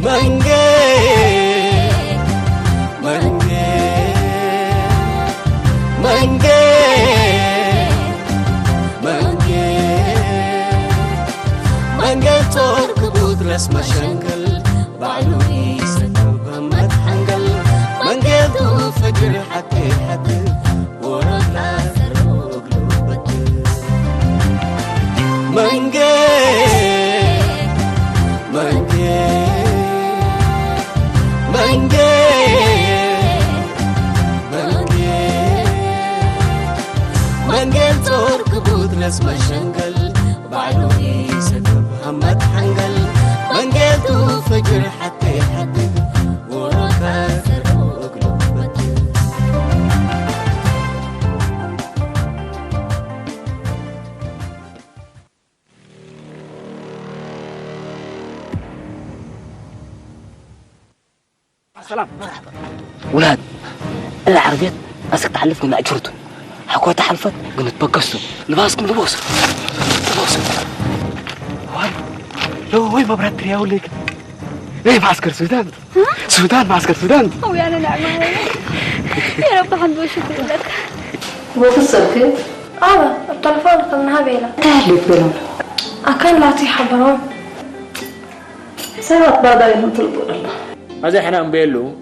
منجل تورك بودرس مشنجل بعلوي سكوب همت حنجل منجل دو فجر حتى حتى ورد لازر وقلوبت منجل تورك بودرس مشنجل بعلوي سكوب همت حنجل منجل دو فجر حتى حتى ورد لازر وقلوبت سلام ولاد العربيات أسك تحلفني مع جرتو حكوا تحلفت قلنا تبقصوا لباسكم لبوس لو وين ببرد يا وليك ايه معسكر سودان معسكر سودان هو يعني نعمة يا رب حمد وشكر لك هو في الصرفين؟ التلفون كان هابيلا تهلك بلون أكان لا تيحبرون سوات بعضا يلهم طلبوا الله هذا احنا نبيلو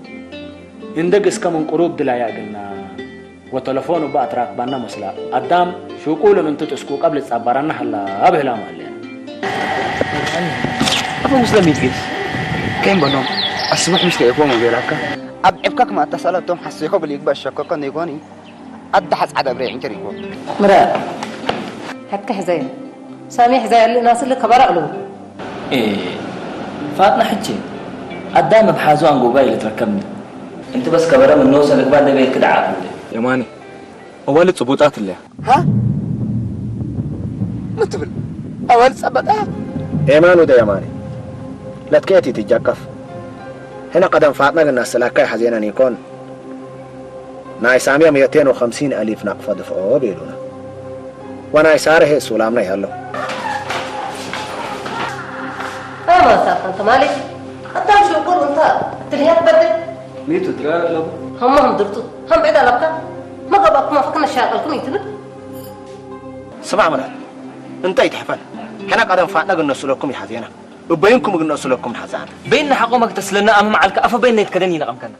يندقس كمن قروب دلايا قلنا وتلفونه بقى تراك بانا مسلا قدام شو يقولوا انتو تسكو قبل تصبرنا هلا ابهلا مالين أبو مسلم يتقيس كيف بنوم الصبح مش كيفو مبيلك أبعبكك ما اتصلتهم حسيكو بليك بشكوكو نيقوني أدحس عدا بريعين كريكو مرأة حكا حزين سامي حزين اللي ناس اللي كبر أقلو إيه فاتنا حجي قدام بحازو عن قبائل تركبني انت بس كبرة من نوصلك بعد بيت كده عاقل يا ماني أول صبوتات الله ها؟ نتبل أول صبوتات إيمانو ده يا ماني لا تكيتي تتجكف هنا قدم فاطمة قلنا السلاكاي حزينا نيكون ناي سامية 250 ألف نقفة دفعوه بيلونا وناي ساره سلامنا يهلو ما ساق أنت مالك قدام شو يقول أنت تلهيات بدل ميتو ترى لابو هم درتو هم بعيد لبكا ما قبق ما فكنا شاغلكم يتبل سمع مرات انت يتحفل هنا قدم فاطمة قلنا سلوكم يحزينا وبينكم قلنا سلوكم حزان بيننا حقومك تسلنا أمام على الكأفة بيننا يتكدني نقم كنا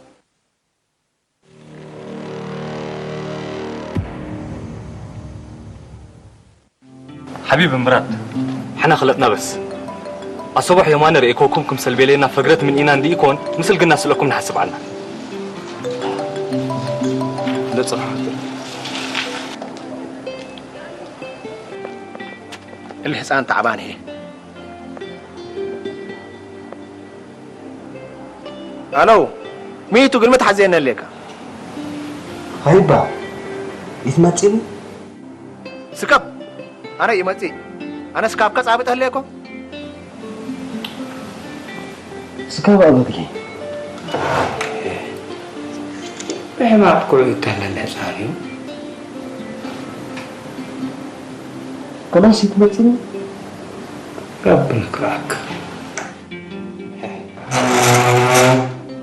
حبيبي مرات حنا خلطنا بس الصبح يوم أنا رأيكم سلبي لنا فقرت من إينان دي يكون مثل قلنا سلوكم نحسب عنها لا صراحة الحسان تعبان هي الو ميتو قل متحزين لك هايبا يتمتعني سكب انا يمتي انا سكاب كصابت لكم سكاب أبدي بحما كل تهلا لساني كمان شيء تمتعني ربك راك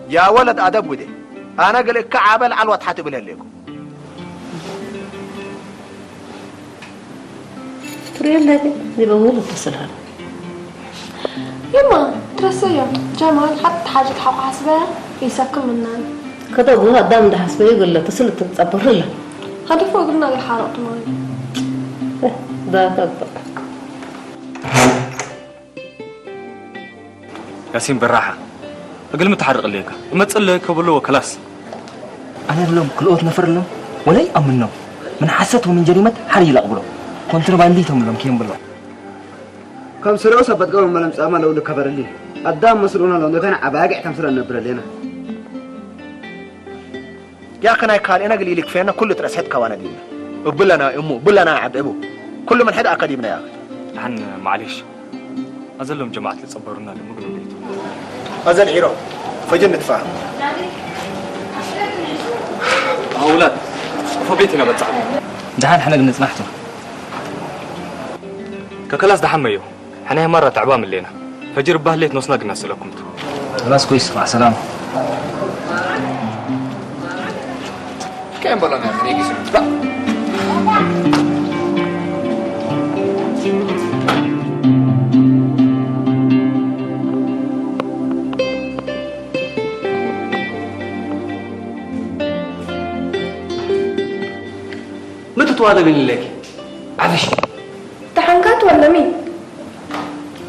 يا ولد أدب ودي أنا قل لك كعبل على الوضحة بلهلكم تريد هذه اللي بقول اتصلها يما ترسيا جمال حتى حاجة حق حسبها يسكن مننا كده ابوها قدام ده حسبه يقول له اتصل تتصبر له هذا فوق قلنا لي حارة ماي ده كده ياسين بالراحة أقل متحرق ليك ما تسألك بلو كلاس أنا لهم كلوت نفر لهم ولا يأمنهم من حسته من جريمة حري لقبله كنت ربانديتهم لهم كيم بلو كم سرعة سبت قوم ملام سامة لو لكبر لي قدام مسؤولنا لو ده كان عباقع كم سرعة نبر لنا يا أخي أنا قال أنا قليلك فينا كل ترسحت كوانا دينا وبلنا أمو بلنا عبد أبو كل من حدا أكاديمنا يا أخي عن معليش أزلهم جماعة اللي تصبرونا لهم قلوا ليتو أزل عيرو فجن نتفاهم أولاد فبيتنا بتصعب دهان حنا قلنا سمحتوا ككلاس دحميو حنا مرة تعبان من لينا فجر به ليت نصنا قلنا سلكمتو خلاص كويس مع السلامة. كم بلون يا أخي نيجي لا متى تواضع بين لك؟ عفش تحنكات ولا مين؟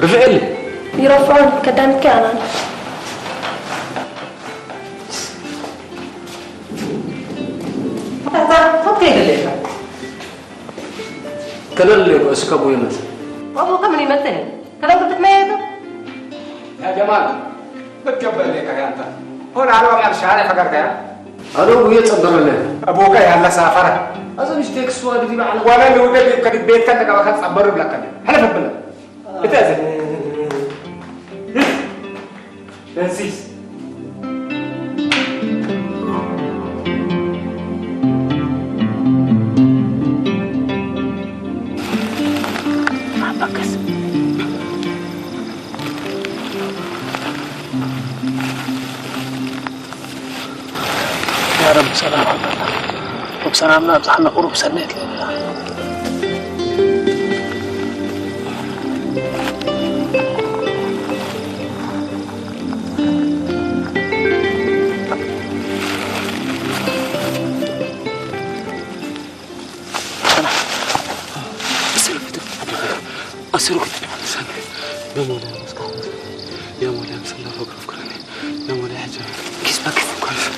رفع لي يرفعون كدامك أنا. كلام اللي اسكابو يمثل. أبو كم يمثل؟ كلام كنت ميته. يا جمال بتقبل لك يا أنت هنا على وقع الشارع فقرت يا أنا أبوي تصدر له. أبوك يا الله سافر أصلا مش تيك سواد دي على. ولا اللي ودك كان البيت كان لك واخد صبر بلك كان هلا فبلا بتأذن نسيس يا رب سلام وبسلامنا بزحنا قروب سنيت لنا أسرق يا مولاي مسكح يا مولاي مسلا فوق فكرني يا مولاي حجر كسبك كويس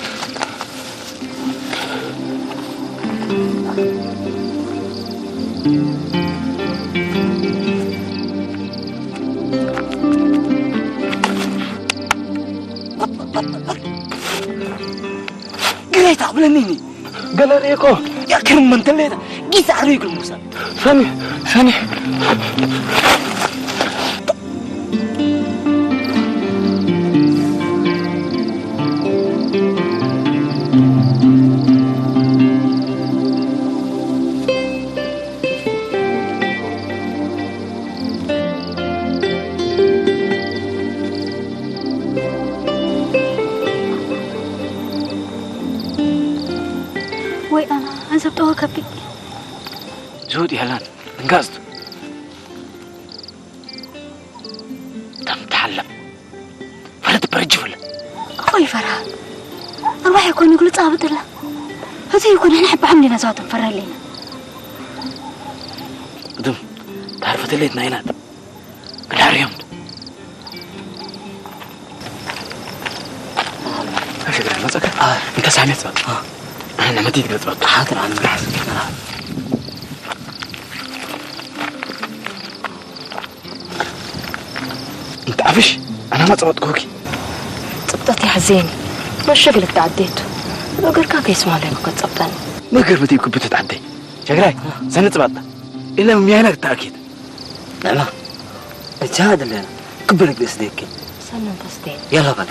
قريت عقبلني قال ريكو يا كرم من تليته قيس عريق الموسى ثاني وي أنا عزبتها كبي زودي هلان انقصد تم تحلم فرد برجفل أخوي فرهاد أرواح يكون يقول تصابت الله هذا يكون إحنا حب عملنا زاتم فرها لنا قدم تعرفت اللي اثنينات بالعار يمد ايش قرأ مزاك؟ انت سامعت بقى أنا ما تقدر تبطل حاضر أنا مرحز أنت عفش أنا ما تبطل كوكي صبتت يا حزيني ما الشغل تعديته بقر كاك يسمع لي كنت صبتني ما قربتي كنت بتتعدي شغلاي سنة تبطل إلا مميانك تأكيد لا اجهاد لنا قبلك بإصديك سنة تصديق يلا بقى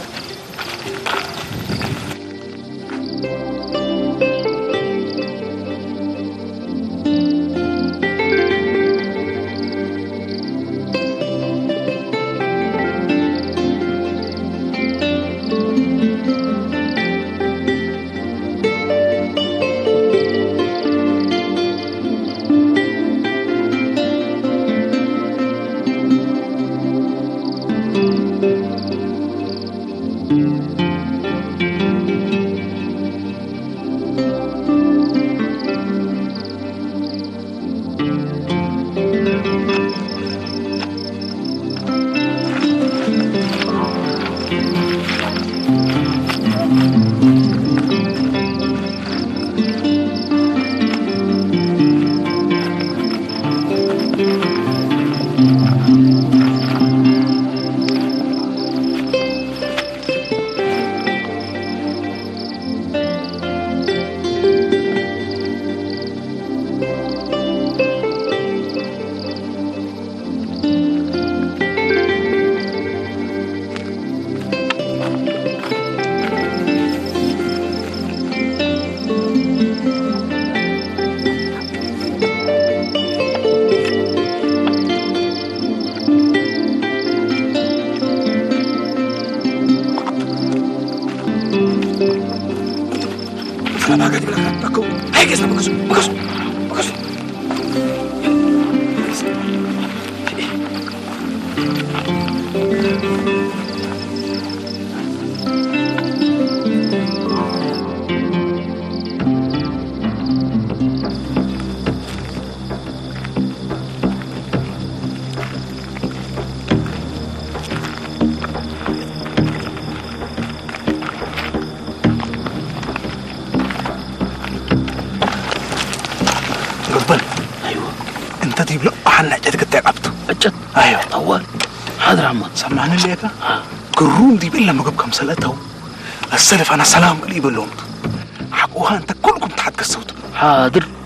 فلا قاعد لك تكو هاي كيس بقص ايوه طوال حاضر عمد سمعني ليك قروم دي بالله ما قبكم سلته السلف انا سلام قريب لهم حقوها انت كلكم تحت قصوت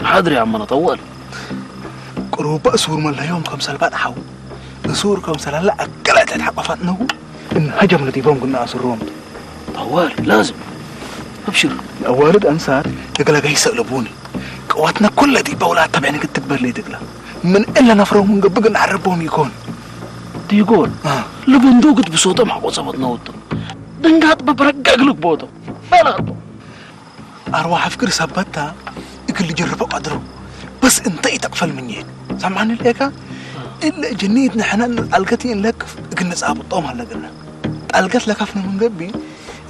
حاضر يا عمنا طوال قروب اسور من اليوم كم سلبات حو اسور كم سلا لا اكلت تحقفتنا ان هجم لديبهم قلنا اسروم طوال لازم ابشر الاوالد انسات يقلق يسقلبوني قواتنا كلها دي بولات تبعني قد تكبر لي دقلا من إلا نفرهم من قبل نعربهم يكون دي يقول لبندوق بصوتهم حقو صبت نوتهم دنقات ببرقق لك بوتهم بلا أرواح فكر سبتها يقول لي جربوا قدروا بس انت تقفل مني سمعني ليك إلا جنيت نحن ألقتين لك قلنا صعب الطوم هلا قلنا ألقت لك أفنا من قبل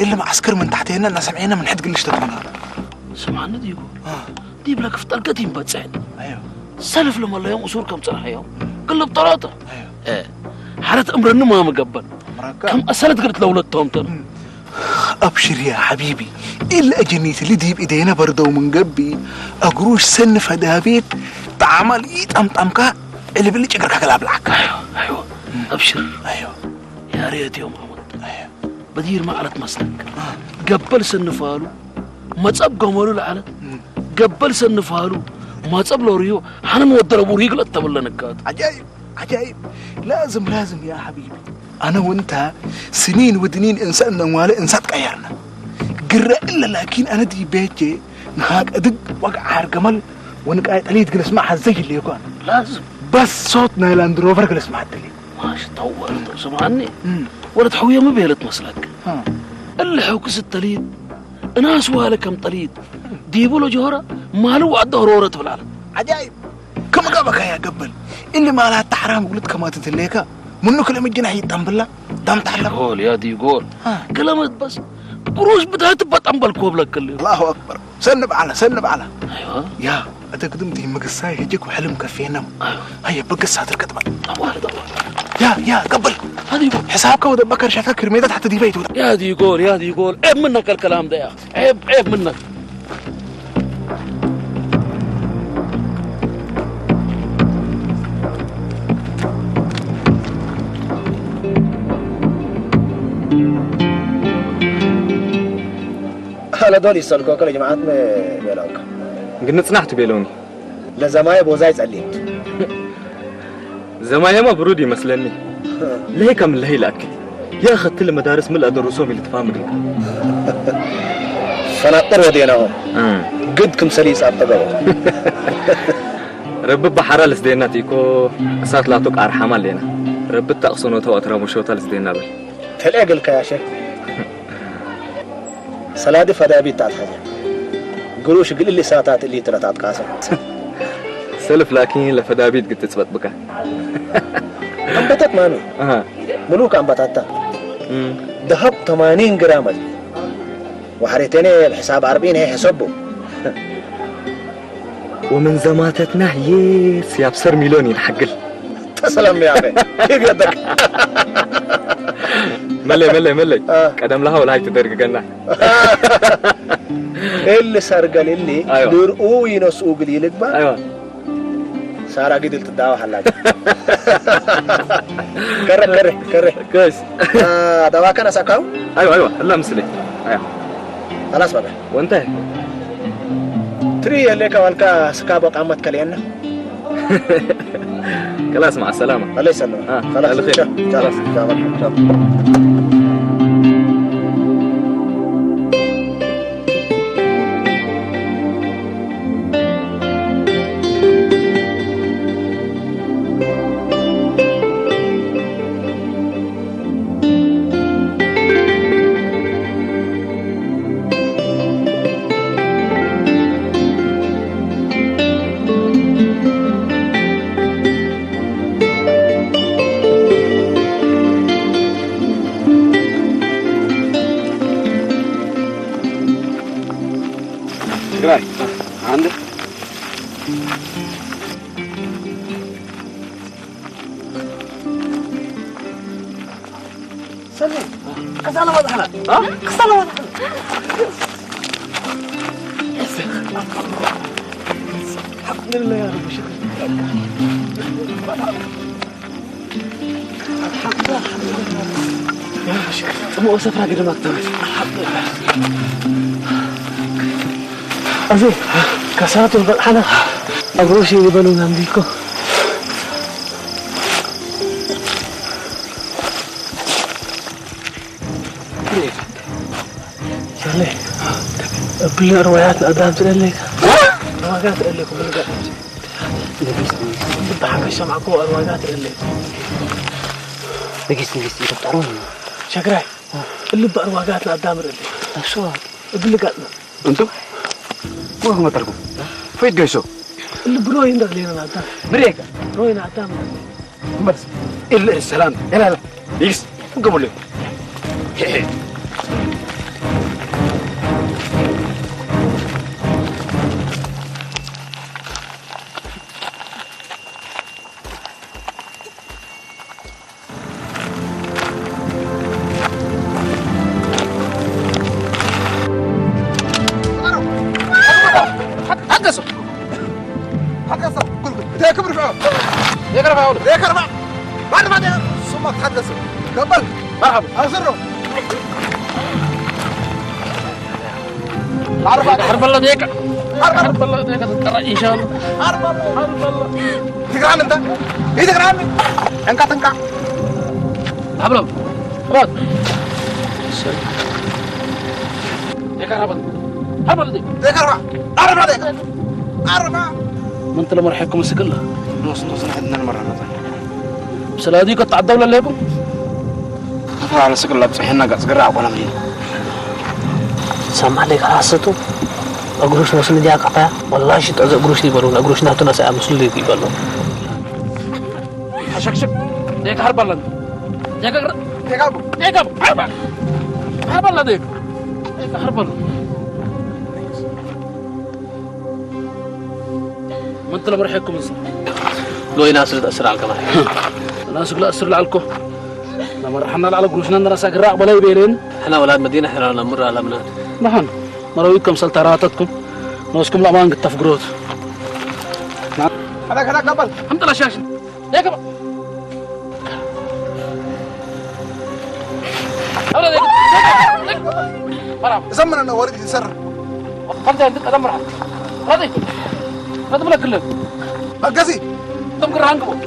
إلا معسكر من تحتينا الناس سمعينا من حد قلش تقولنا سمعنا دي يقول دي بلاك في ألقتين بتسعد أيوه سلف لما الله يوم أصول كم سنة يوم قلب طراطة ايه حالة أمر إنه ما مقبل كم أسألت قلت لولدتهم ترى أبشر يا حبيبي إلا أجنيت اللي دي بإيدينا بردو من قبي أقروش سن فدابيت تعمل يتأمطمكا اللي باللي تقرك كلاب لك أيوه أبشر أيوه يا ريت يوم عمد أيوه بدير ما علت مسلك قبل سن فالو ما تبقى مولو العلت قبل سن فالو ما تصبلوا ريو حنا مودر ابو ريق لتبل نكات عجائب لازم يا حبيبي انا وانت سنين ودنين انسان ولا انسان تغيرنا قرا الا لكن انا دي بيتي نهاك ادق وقع هرجمل ونقاي طليت جلس معها زي اللي يكون لازم بس صوتنا لاند روفر جلس مع الدليل ماشي طول سمعني ولا تحويه ما بيلت مسلك اللي حوكس التليد ناس ولا كم طليد ديبوا له جهره ماله وعد هرورة في العالم عجائب كم قابك يا قبل اللي ما لها تحرام قلت كما تتليك منو كلام الجناح يتنبلا دام تحلم يقول يا دي يقول كلامت بس قروش بدها تبقى تنبل كوبلك كل يوم الله اكبر سنب على ايوه يا اتقدم دي مقصاي هجيك وحلم كفينا ايوه هيا بقص هذا الكتبه طوال يا قبل هذه يقول حسابك وده بكر شافك رميدات حتى دي بيته يا دي يقول عيب منك الكلام ده يا اخي عيب منك هلا دول يسألكوا كل جماعات ما بيلاقوا قلنا صنعت بيلوني لزمايا بوزاي سأليت زمايا ما برودي مثلني ليه كم اللي هي لك يا أخذت لي مدارس من الدروسهم اللي تفهمني فنطر وديناهم قدكم سليس أبتقوا رب بحرة لسدينا تيكو أسات لا توك أرحم علينا رب تقصنو تو أترى مشوتا لسدينا بل تلاقي الكاشة صلاة فدابي بتاعت حاجة قروش قل اللي ساعات اللي تلاتات قاسم سلف لكن لفدابيت قد تثبت بك أنبتت مانو ملوك أنبتتها ذهب 80 جرام وحريتين بحساب 40 هي حسبه ومن زماتتنا يس يا بصر مليون ينحقل تسلم يا أخي كيف يدك ملي قدم لها ولا هي تدرق قلنا اللي سرقل اللي درقوا ينسقوا قليلك بقى ايوه سارة قدل تدعوها حلاجة كره كويس دواك أنا ساكاو ايوه الله مسلي ايوه خلاص بقى وانت تري اللي كوالكا سكابو قامت كلينا خلاص مع السلامة الله يسلمك خلاص شكراي عندك سلم كسالة واضحة ها كسالة واضحة الحمد لله يا رب شكرا يا رب شكرا مو أسف راقي دماغ تمام الحمد لله أزي كسات البلحنة أبروشي يبنون عنديكو شلي بلي روايات أدام تقلك روايات تقلك وبلقى بضحك الشمعة كو روايات تقلك نقيس انت بتعرفني شكراي اللي بأرواقات لأدام رقلك شو بلقى انتو مو هم تركوا فايت قيسو اللي بروين رقلينا لأدام بريكا روين أدام بس إلا السلام لا يس قبل لي مرحبا أسره حرب الله ديك حرب الله ديك تتقرأ إن شاء الله حرب الله تقرأ أنت إيه تقرأ أنت تنكع حبلم راد ديك حرب الله ديك أربعة ما أنت لما رحيكم السكلة نص عندنا مرة بسلا دي قطع الدولة اللي يبون على سكر الله بصحينا قاعد سكر عقونا منين سامع لك راسته أقروش مسلم دي عقبة والله شيء تعز أقروش دي برون أقروش نهتو ناس مسلم دي بالله شك ديك حرب الله ديك حرب الله ديك حرب الله ما أنت لما رحيكم لو يناسر تأثر على الكمال ناس لا أثر علىكم لما رحنا على قروشنا نرسى قراء بلاي بيلين احنا اولاد مدينه احنا نمر على مناد نحن مراويكم سلطراتكم نوسكم الامان قد تفقروت هذاك قبل الحمد لله شاشه يا قبل اولاد مرحبا زمن انا ورد يسر خلت عندك ادم مرحبا راضي راضي بلا كله القصي تم قرانكم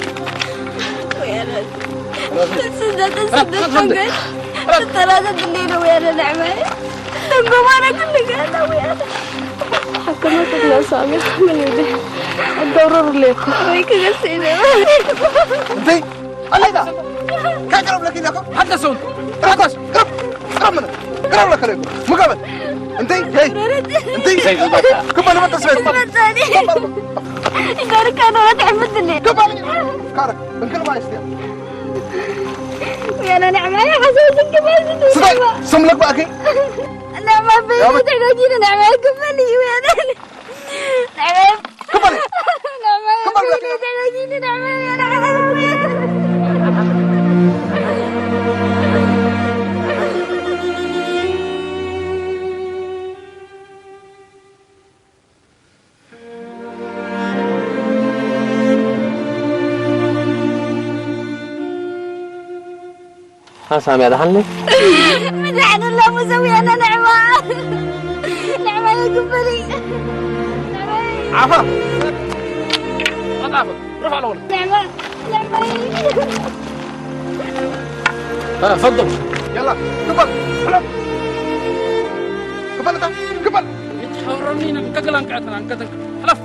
ويا تصدق فقط الثلاثة الليل ويا نعمة تنقم أنا كل هذا ويا حكمتك يا سامي من يدي الدورر ليكم ويك غسينا انتي الله ده كان قرب لك لكم حدثوا راكوس قرب منك قرب لك لكم مقابل انتي جاي انتي كم انا ما تسمعت إذا كانوا تحمد الليل كم كارك من كل ما يستطيع ويا نعمة يا حسوس كمان صدق سملك باكي لا ما في تقعدين نعمة كملي ويا نعمة كملي نعمة تقعدين نعمة يا نعمة ها سامي هذا حلي مدحن الله مسوي أنا نعمة نعمة يا قبلي عفا ما تعرف رفع الأول نعمة ها تفضل يلا قبل حلم قبل انت قبل يتحورني نككل انقعتنا انقعتك حلف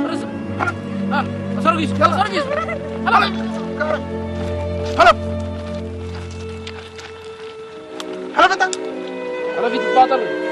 رزق ها سرقيس يلا سرقيس حلف حلم حلم انت حلف يتباطل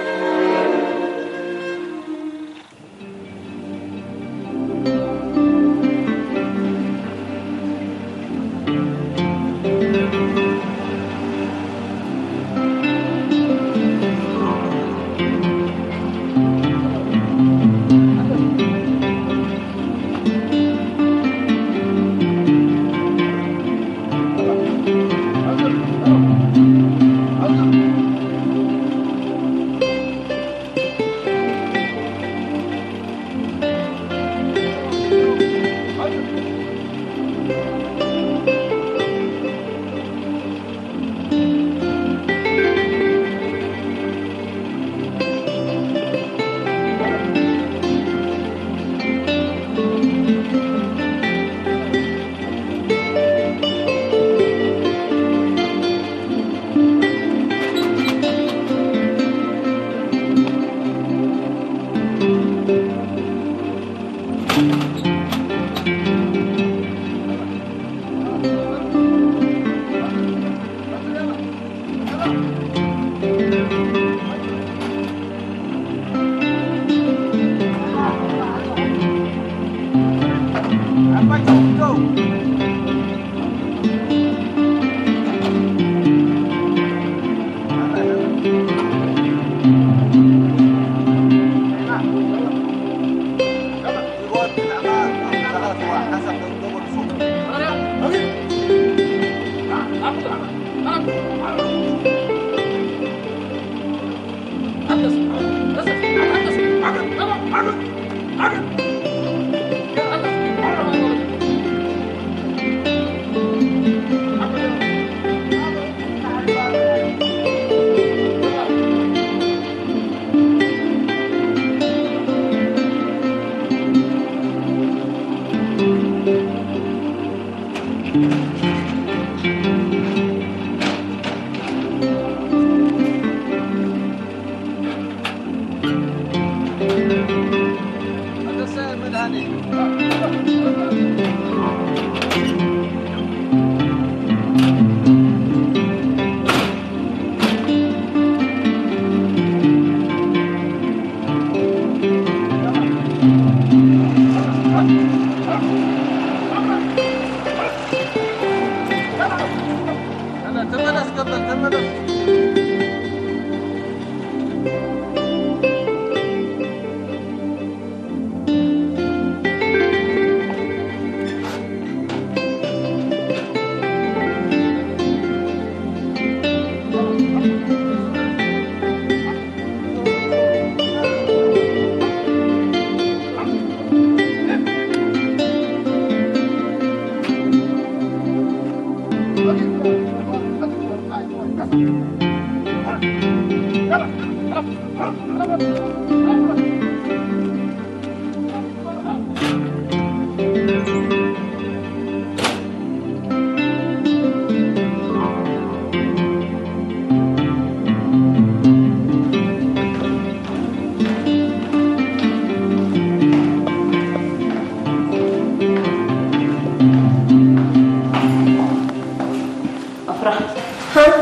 عليه.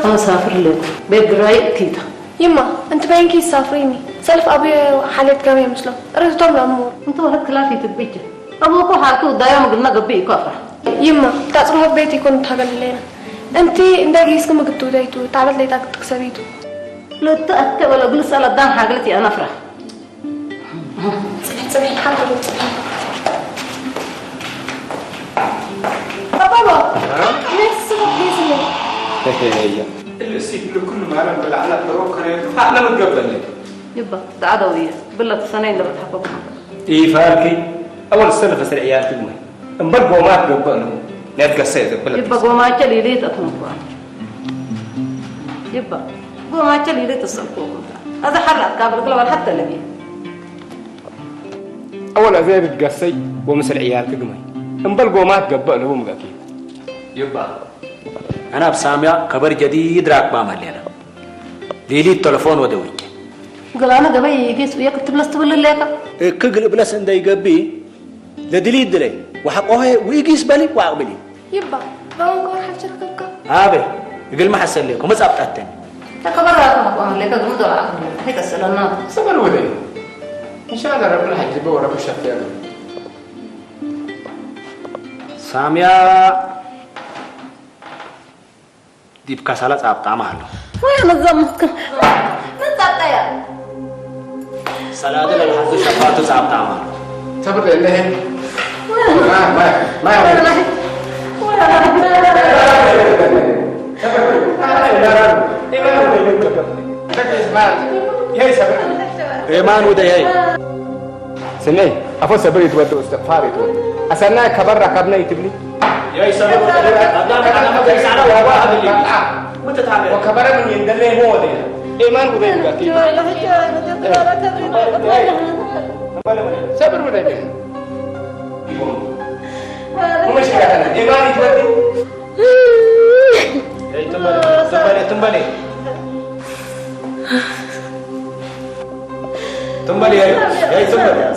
أنا سافر لك بيت رايق تيتا. يما أنت باين كيس سافريني سلف أبي حالات كم يمشلون رجع طول الأمور. أنت وهاد كلافي تبيته أبوك حالته دايما قلنا قبي كافر. يما تأصلها في بيتي كنت هقول لنا أنت إندا جيسك ما قلتوا دايتو تعبت لي تاك تكسبيتو. لو تأتى ولا قل سأل الدان حاجتي أنا أفرح. سمح الحمد لله. بابا نفس الوقت هي اللي سيب له كل ما لم بالعلق بروكر فعلا متقبل يبا تعدوية بالله السنين اللي بتحبوا ايه فاركي اول سنه في العيال تقوم انبرقوا ما تقبلوا لا تقسيت يبا قوما تشلي ليت اتنقوا يبا قوما تشلي ليت السلكوكم هذا حرق قبل ولا حتى لبي اول ازاي بتقسي ومثل العيال تقوم انبرقوا ما تقبلوا هم اكيد يبا أنا بسامع خبر جديد راكبة مالينا ليلي التلفون ودوي قال أنا قبل يجيس ويكتب لستبل الليكة كقل بلس عند يقبي لدليل دلي وحقوها ويجيس بالي وعقبلي يبا بابا كور حب شركك هابي يقول ما حسن لك وما صابتاتني تكبر راكم أقوم لك قمدوا العقل هيك السلام سبل ودي ان شاء الله ربنا حيجيبه ورب الشفيع سامية دي بكسالة صابتها مهلو وين نظمك نظمت يا سلادة للحظ شفاته صابتها مهلو صبر لله ما إيمان ودي سمي أفو سبري تودو استغفاري تودو أسألنا كبر ركبنا يتبني يا سبب قدامك أنا ما جالس على واحد اللي متتابع وكبر من يندلي هو ده إيمان ودي بقى سبر ودي ومش كده إيمان يتودي تنبلي تنبلي يا تنبلي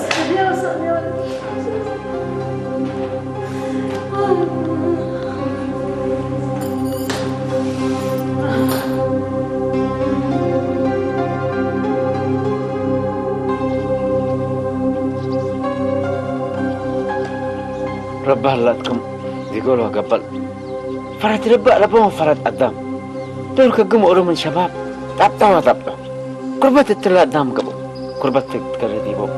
رب هلاتكم يقولوا قبل فرد ربا لبهم فرد قدام دول كقموا من شباب طبطا قربت التلا قدام قبل قربت تكردي بو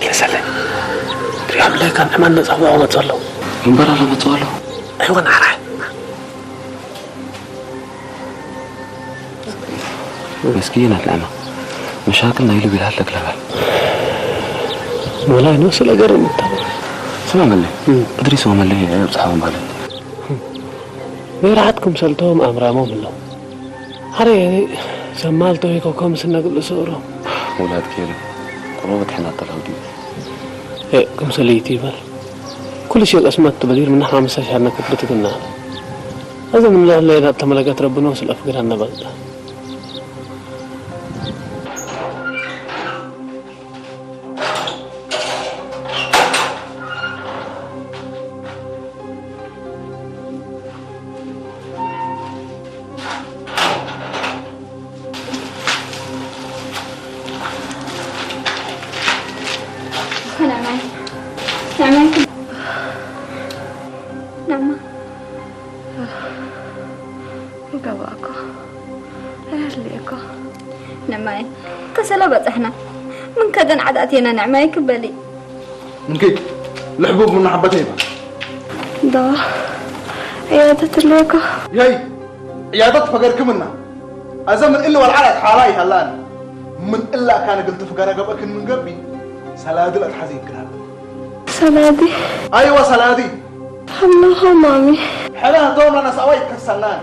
يا سلام ريام ليه كان عملنا صحوة وما تصلوا مبارا لما تصلوا أيوة نعرف مسكينة الأنا مشاكلنا يلو بيلهات لك لبال والله نوصل أقرب متابع سمع ملي أدري سمع ملي عيب صحابهم مالي بيرعتكم سلتهم أمرامهم الله هري يعني سمالتو هيكو كوم سنة قبل سورهم ولاد كيري قلوبة حنا طلعوا دي إيه كم سليتي بل كل شيء أسمت بدير من نحن مساش هنا كتبتك النار هذا من الله اللي إذا تملكت ربنا وصل أفكار النبض عداتينا نعمة يكبلي من كيك الحبوب من حبتين دا عيادة الليكة ياي عيادة فقرك منا أزمن إلا والعلق حالاي هلان من إلا كان قلت فقرك بأكل من قبي سلادي الحزين كلها سلادي أيوة سلادي الله مامي حنا توم لنا سويت كسلان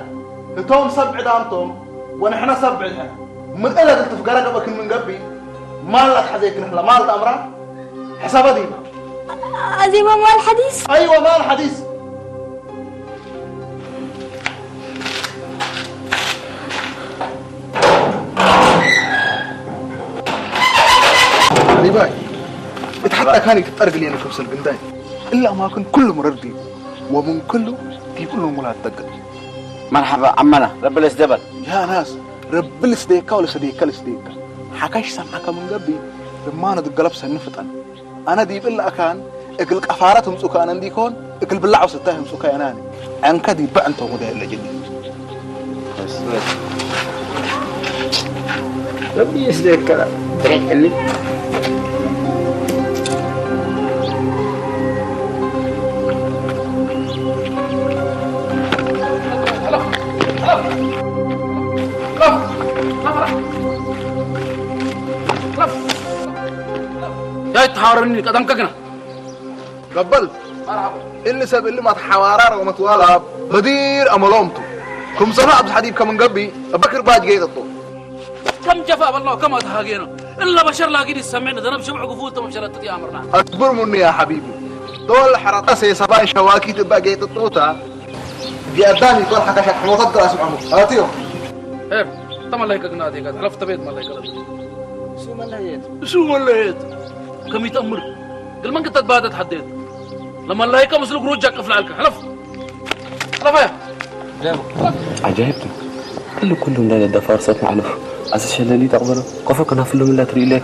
توم سبع دامتم ونحنا سبعها من إلا قلت فقرك بأكل من قبي مال لا تحزيك نحلا مال تأمره حساب ديما أزيما مال الحديث أيوة مال الحديث باي اتحدى كان يتطرق لي أنا كبس القنداي إلا ما كنت كل مردي ومن كله يقول لهم ولا تدقل مرحبا عمنا رب الاسدبل يا ناس رب الاسديكا ولا سديكا الاسديكا حكاش سمعك من قبي لما أنا دقلب سنفتن أنا دي بالله كان اكل كفارتهم سوكا أنا ديكون اكل بالله وستاهم سوكا أناني أنك دي بعنته وده إلا جدي ربي يسديك كذا تريح اللي يا تحاورني قدام كنا قبل اللي سب اللي ما تحوارنا وما توالها بدير أملامته كم سنة عبد الحديد كم قبي بكر باج جيد الطول كم جفا بالله كم تهاجينا إلا بشر لاقيني سمعنا ذنب شبع قفوت ومشلت يا أمرنا أكبر مني يا حبيبي دول حرطة سباي شواكي تبقى جيد الطوطة بيأداني كل حكا شك حموطة دراسة معمول هاتيو هير تم الله يكنا دي كذا لفت بيت ما الله يكذا سو الله يد كم يتأمر قل من كنت تبادت حديت لما الله يكا مسلوك رجع قفل عليك حلف حلف يا عجائبتك كله لا يدى فارسات معلف أساس شلالي تقبله قفك أنا في من لا تري إليك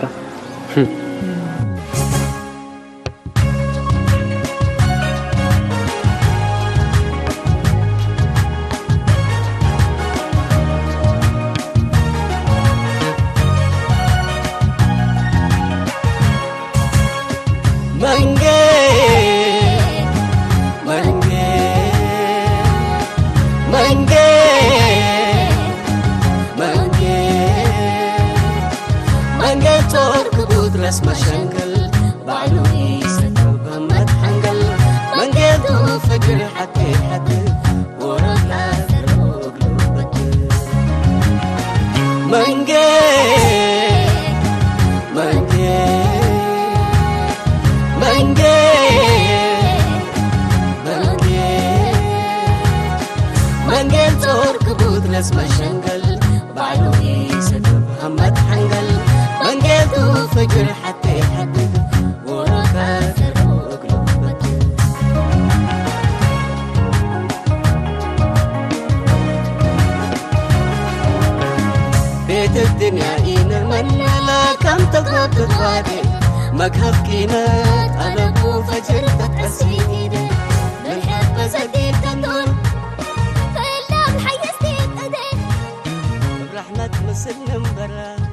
الدنيا إن من لا كم تقعد تقعد مكهف كينات أنا بو فجر تتأسيني من حب زديد تنور فإلا بحي استيد أدين رحمة مسلم برا